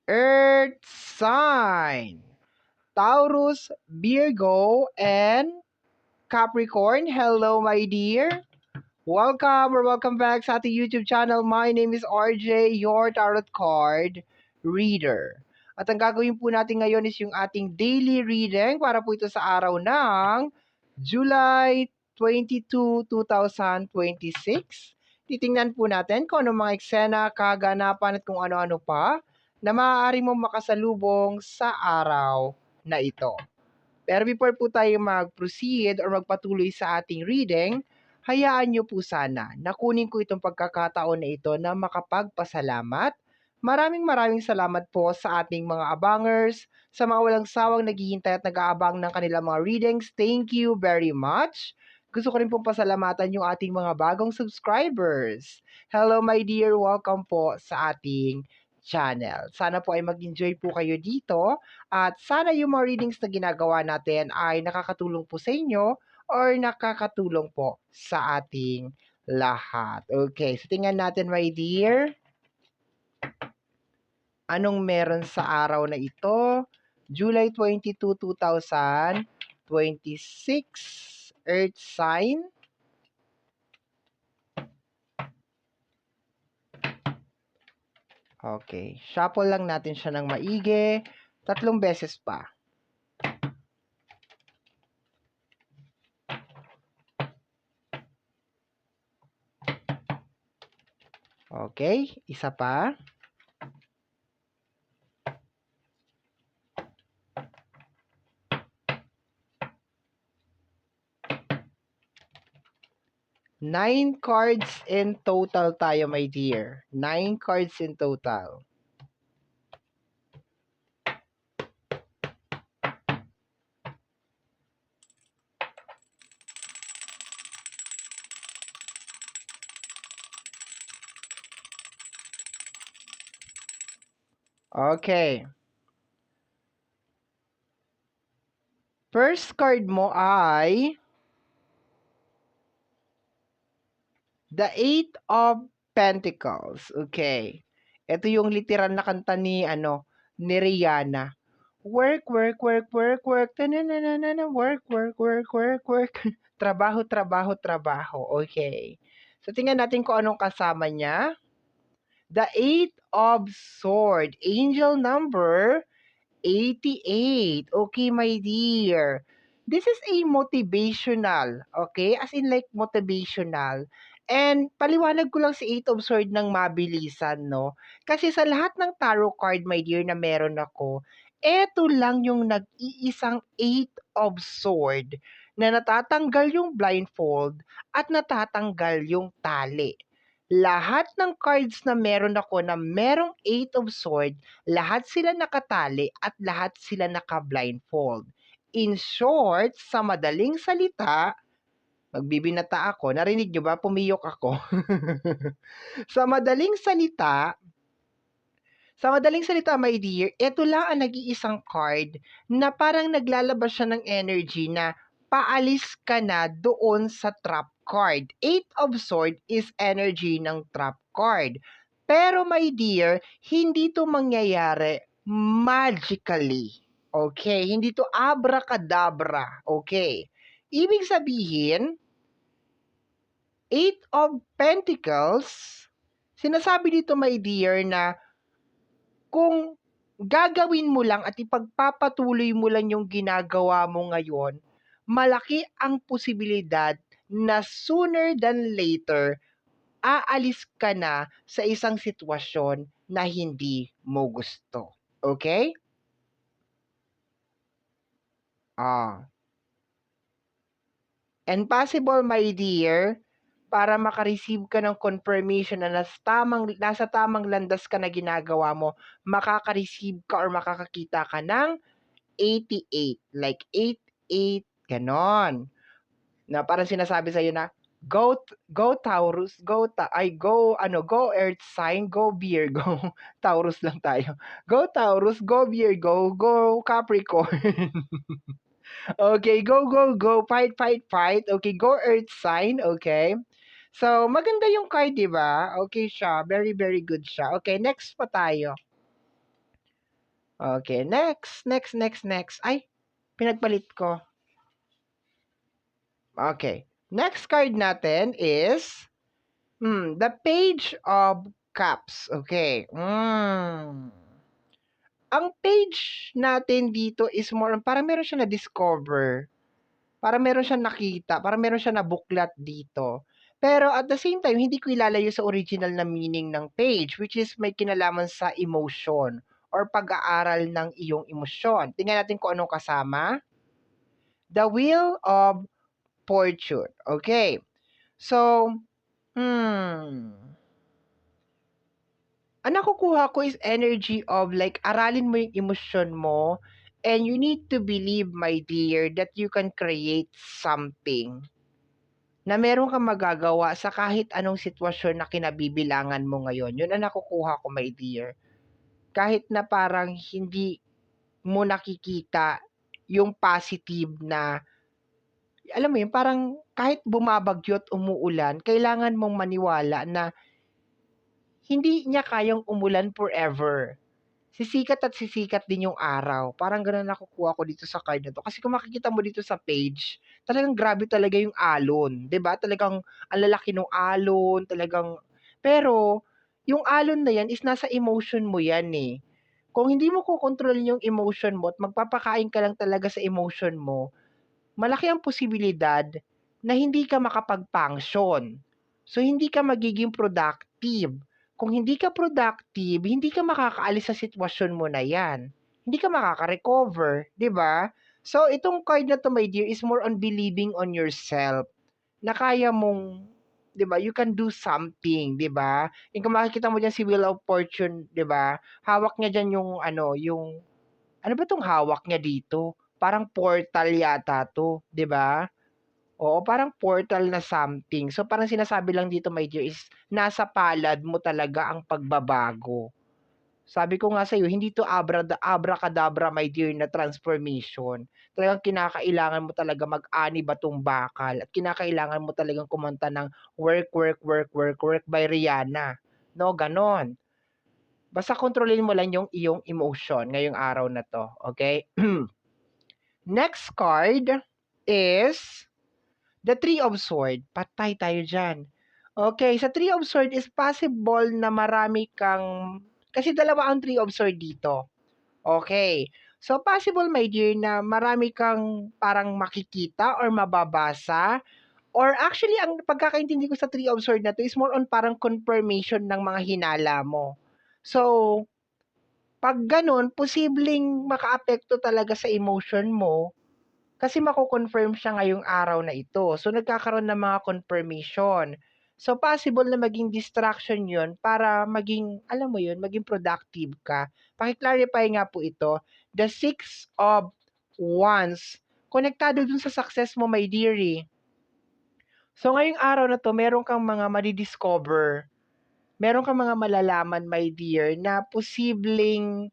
Earth sign. Taurus, Virgo, and Capricorn. Hello, my dear. Welcome back sa ating YouTube channel. My name is RJ, your tarot card reader. At ang gagawin po natin ngayon is yung ating daily reading para po ito sa araw ng July 22, 2026. Titingnan po natin kung ano mga eksena, kaganapan at kung ano-ano pa na maaari mong makasalubong sa araw na ito. Pero before po tayo mag-proceed or magpatuloy sa ating reading, hayaan niyo po sana na kunin ko itong pagkakataon na ito na makapagpasalamat. Maraming salamat po sa ating mga abangers, sa mga walang sawang naghihintay at nag-aabang ng kanilang mga readings. Thank you very much. Gusto ko rin pong pasalamatan yung ating mga bagong subscribers. Hello my dear, welcome po sa ating channel. Sana po ay mag-enjoy po kayo dito at sana yung mga readings na ginagawa natin ay nakakatulong po sa inyo or nakakatulong po sa ating lahat. Okay, so tingnan natin my dear. Anong meron sa araw na ito? July 22, 2026, Earth sign. Okay, shuffle lang natin siya ng maigi. 3 beses pa. Okay, isa pa. Nine cards in total tayo, my dear. 9 cards in total. Okay. First card mo ay The Eight of Pentacles. Okay. Ito yung literal na kanta ni ni Rihanna. Work, work, work, work, work. Tananana, work, work, work, work, work. Trabaho, trabaho, trabaho. Okay. So tingnan natin kung anong kasama niya. The Eight of Sword. Angel number 88. Okay, my dear. This is a motivational, okay? As in like motivational. And paliwanag ko lang si Eight of Sword ng mabilisan, no? Kasi sa lahat ng tarot card, my dear, na meron ako, eto lang yung nag-iisang Eight of Sword na natatanggal yung blindfold at natatanggal yung tali. Lahat ng cards na meron ako na merong Eight of Sword, lahat sila nakatali at lahat sila naka-blindfold. In short, sa madaling salita, magbibinata ako. Narinig nyo ba? Pumiyok ako. Sa madaling salita, my dear, ito lang ang nag-iisang card na parang naglalabas siya ng energy na paalis ka na doon sa trap card. Eight of Swords is energy ng trap card. Pero my dear, hindi to mangyayari magically. Okay? Hindi to abracadabra. Okay? Ibig sabihin, Eight of Pentacles, sinasabi dito my dear na kung gagawin mo lang at ipagpapatuloy mo lang yung ginagawa mo ngayon, malaki ang posibilidad na sooner than later, aalis ka na sa isang sitwasyon na hindi mo gusto. Okay? Ah. And possible, my dear, para makareceive ka ng confirmation na nasa tamang landas ka na ginagawa mo, makaka-receive ka or makakakita ka ng 88, like 88, ganon. Na parang sinasabi sa'yo na, go Taurus, go Earth sign, go Virgo. Taurus lang tayo. Go Taurus, go Virgo, go Capricorn. Okay, go, fight. Okay, go Earth sign, okay? So, maganda yung card, di ba? Okay siya, very good siya. Okay, next pa tayo. Okay, next. Ay, pinagpalit ko. Okay. Next card natin is the Page of Cups. Okay. Ang page natin dito is more parang meron siya na-discover. Parang meron siyang nakita, parang meron siyang nabuklat dito. Pero at the same time, hindi ko ilalayo sa original na meaning ng page, which is may kinalaman sa emotion or pag-aaral ng iyong emosyon. Tingnan natin kung anong kasama. The Wheel of Fortune. Okay. So, ang nakukuha ko is energy of like aralin mo yung emosyon mo and you need to believe, my dear, that you can create something na meron kang magagawa sa kahit anong sitwasyon na kinabibilangan mo ngayon. Yun ang nakukuha ko, my dear. Kahit na parang hindi mo nakikita yung positive na, alam mo yun, parang kahit bumabagyo at umuulan, kailangan mong maniwala na hindi niya kayang umulan forever. Sisikat at sisikat din yung araw. Parang gano'n nakukuha ko dito sa card na 'to. Kasi kung makikita mo dito sa page, talagang grabe talaga yung alon, 'di ba? Talagang ang lalaki nung alon, talagang pero yung alon na 'yan is nasa emotion mo 'yan, eh. Kung hindi mo kokontrolin yung emotion mo at magpapakain ka lang talaga sa emotion mo, malaki ang posibilidad na hindi ka makapag-function. So, hindi ka magiging productive. Kung hindi ka productive, hindi ka makakaalis sa sitwasyon mo na yan. Hindi ka makaka-recover, di ba? So, itong card na to, my dear, is more on believing on yourself na kaya mong, di ba, you can do something, di ba? Yung kung makikita mo dyan si Wheel of Fortune, di ba? Hawak niya dyan ano ba 'tong hawak niya dito? Parang portal yata 'to, 'di ba? Oo, parang portal na something. So, parang sinasabi lang dito, my dear, is nasa palad mo talaga ang pagbabago. Sabi ko nga sa'yo, hindi 'to abracadabra, my dear, na transformation. Talagang kinakailangan mo talaga mag-ani batong bakal at kinakailangan mo talagang kumanta ng Work, Work, Work, Work, Work by Rihanna. No, gano'n. Basta kontrolin mo lang yung iyong emotion ngayong araw na 'to, okay? Next card is the Three of Sword. Patay tayo diyan. Okay, sa Three of Sword is possible na marami kang kasi dalawa ang Three of Sword dito. Okay. So possible, my dear, na marami kang parang makikita or mababasa or actually ang pagkakaintindi ko sa Three of Sword na 'to is more on parang confirmation ng mga hinala mo. So, 'pag gano'n, posibleng makaapekto talaga sa emotion mo kasi mako-confirm siya ngayong araw na ito. So, nagkakaroon ng mga confirmation. So, possible na maging distraction yon para maging, alam mo yun, maging productive ka. Paki-clarify nga po ito. The Six of Wands. Konektado dun sa success mo, my dearie. So, ngayong araw na to, meron kang mga madidiscover. Meron kang mga malalaman, my dear, na posibleng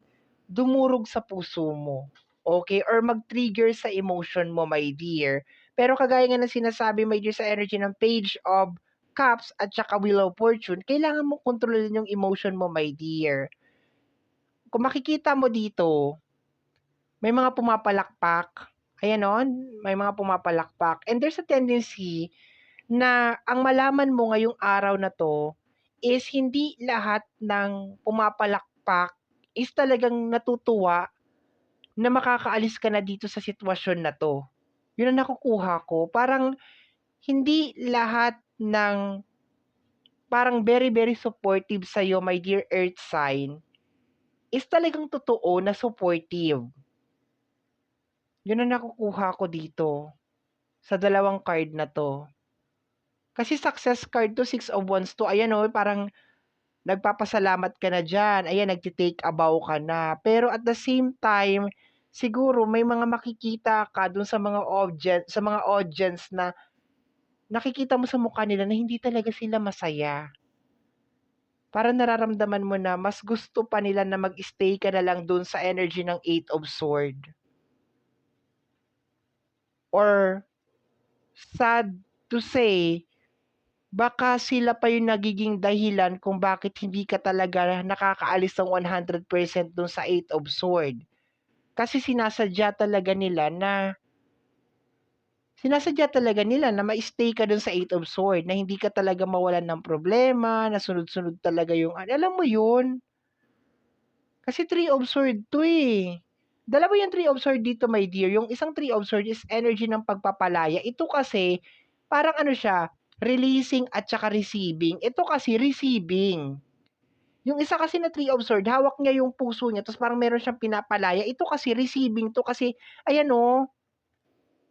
dumurog sa puso mo. Okay? Or mag-trigger sa emotion mo, my dear. Pero kagaya nga ng sinasabi, my dear, sa energy ng Page of Cups at saka Wheel of Fortune, kailangan mo kontrolin yung emotion mo, my dear. Kung makikita mo dito, may mga pumapalakpak. Ayan o, may mga pumapalakpak. And there's a tendency na ang malaman mo ngayong araw na 'to is hindi lahat ng pumapalakpak is talagang natutuwa na makakaalis ka na dito sa sitwasyon na 'to. 'Yun ang nakukuha ko. Parang hindi lahat ng parang very, very supportive sa'yo, my dear earth sign, is talagang totoo na supportive. 'Yun ang nakukuha ko dito sa dalawang card na 'to. Kasi success card 'to, Six of Wands 'to, ayan oh, parang nagpapasalamat ka na diyan, ayan nagte-take a bow ka na. Pero at the same time, siguro may mga makikita ka dun sa mga audience na nakikita mo sa mukha nila na hindi talaga sila masaya. Parang nararamdaman mo na mas gusto pa nila na mag-stay ka na lang dun sa energy ng Eight of Sword. Or sad to say, baka sila pa yung nagiging dahilan kung bakit hindi ka talaga nakakaalis ng 100% dun sa Eight of Sword. Kasi sinasadya talaga nila na ma-stay ka dun sa Eight of Sword, na hindi ka talaga mawalan ng problema, na sunod-sunod talaga yung alam mo yun? Kasi Three of Sword to eh. Dalawa yung Three of Sword dito, my dear. Yung isang Three of Sword is energy ng pagpapalaya. Ito kasi, parang ano siya, releasing at saka receiving. Ito kasi, receiving. Yung isa kasi na Three of Sword, hawak niya yung puso niya, tapos parang meron siyang pinapalaya. Ito kasi, receiving to kasi, ayan o,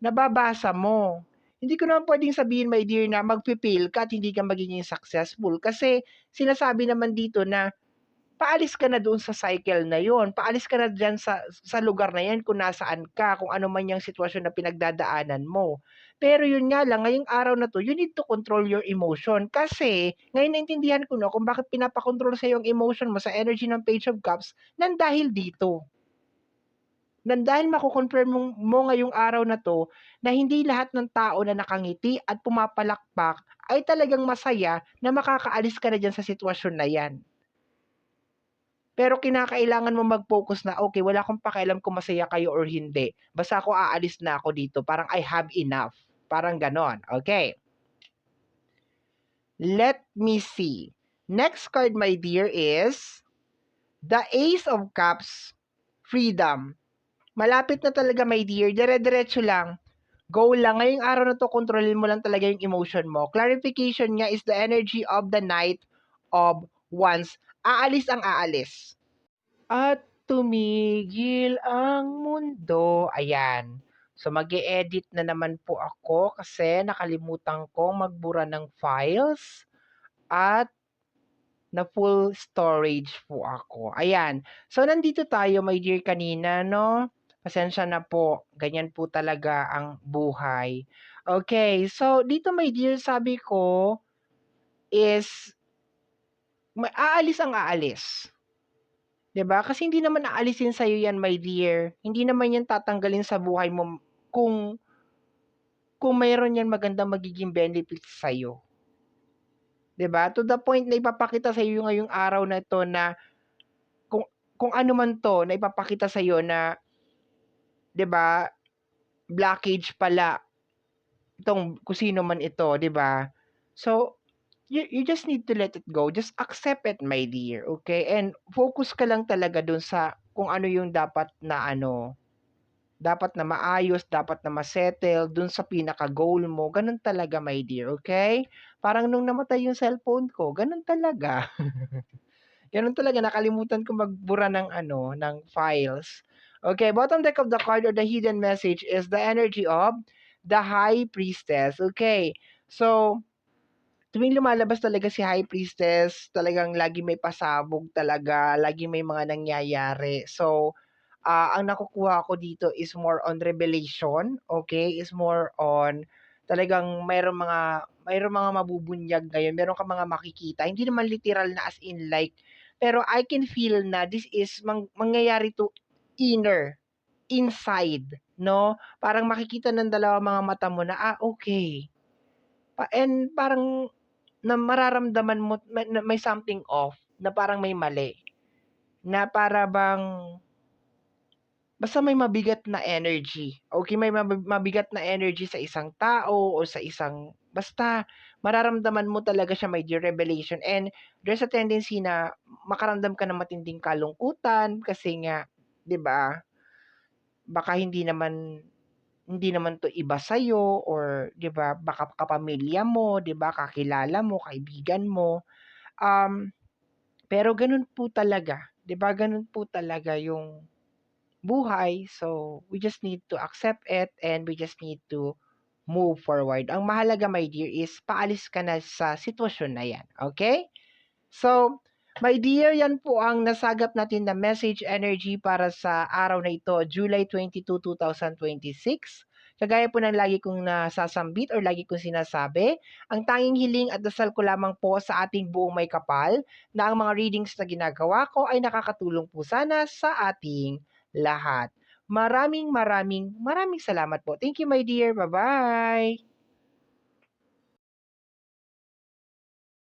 nababasa mo. Hindi ko naman pwedeng sabihin, my dear, na magpipill ka at hindi ka magiging successful. Kasi, sinasabi naman dito na, paalis ka na doon sa cycle na yon. Paalis ka na diyan sa lugar na yan kung nasaan ka, kung ano man yung sitwasyon na pinagdadaanan mo. Pero yun nga lang, ngayong araw na to, you need to control your emotion. Kasi, ngayon naintindihan ko na kung bakit pinapakontrol sa yung emotion mo sa energy ng Page of Cups, nang dahil dito. Nang dahil mako-confirm mo ngayong araw na to, na hindi lahat ng tao na nakangiti at pumapalakpak ay talagang masaya na makakaalis ka na dyan sa sitwasyon na yan. Pero kinakailangan mo mag-focus na, okay, wala akong pakialam kung masaya kayo or hindi. Basta ako aalis na ako dito. Parang I have enough. Parang ganon. Okay. Let me see. Next card, my dear, is the Ace of Cups, Freedom. Malapit na talaga, my dear. Dire-diretso lang. Go lang. Ngayong araw na to, kontrolin mo lang talaga yung emotion mo. Clarification nga is the energy of the Knight of Wands. Aalis ang aalis. At tumigil ang mundo. Ayan. So, mag-e-edit na naman po ako kasi nakalimutan kong magbura ng files at na full storage po ako. Ayan. So, nandito tayo, my dear, kanina, no? Pasensya na po. Ganyan po talaga ang buhay. Okay. So, dito, my dear, sabi ko is aalis ang aalis. 'Di ba? Kasi hindi naman aalisin sa'yo yan, my dear. Hindi naman yan tatanggalin sa buhay mo kung mayroon yan magandang magiging benefits sa'yo. 'Di ba? To the point na ipapakita sa'yo ngayong araw na ito na kung ano man 'to na ipapakita sa'yo na, 'di ba, blockage pala itong kung sino man ito, 'di ba? So, you just need to let it go. Just accept it, my dear, okay? And focus ka lang talaga dun sa kung ano yung dapat na dapat na maayos, dapat na ma-settle dun sa pinaka-goal mo. Ganun talaga, my dear, okay? Parang nung namatay yung cellphone ko, ganun talaga. Ganun talaga, nakalimutan ko magbura ng ng files. Okay, bottom deck of the card or the hidden message is the energy of the High Priestess. Okay, so tuwing lumalabas talaga si High Priestess, talagang lagi may pasabog talaga, lagi may mga nangyayari. So, ang nakukuha ko dito is more on revelation, okay? Is more on talagang mayroong mga mabubunyag ngayon, meron kang mga makikita. Hindi naman literal na as in like, pero I can feel na this is mangyayari to inside, no? Parang makikita ng dalawang mga mata mo na, okay. And parang na mararamdaman mo may something off, na parang may mali. Na para bang basta may mabigat na energy. Okay, may mabigat na energy sa isang tao o sa isang basta mararamdaman mo talaga siya, may dear revelation, and there's a tendency na makaramdam ka ng matinding kalungkutan kasi nga 'di ba? Baka hindi naman 'to iba sa'yo or 'di ba, baka kapamilya mo, 'di ba, kakilala mo, kaibigan mo. Um, pero gano'n po talaga, 'di ba, gano'n po talaga yung buhay. So, we just need to accept it and we just need to move forward. Ang mahalaga, my dear, is paalis ka na sa sitwasyon na yan. Okay? So, my dear, yan po ang nasagap natin na message energy para sa araw na ito, July 22, 2026. Kagaya po ng lagi kong nasasambit or lagi kong sinasabi, ang tanging hiling at dasal ko lamang po sa ating buong may kapal na ang mga readings na ginagawa ko ay nakakatulong po sana sa ating lahat. Maraming maraming maraming salamat po. Thank you, my dear. Bye-bye.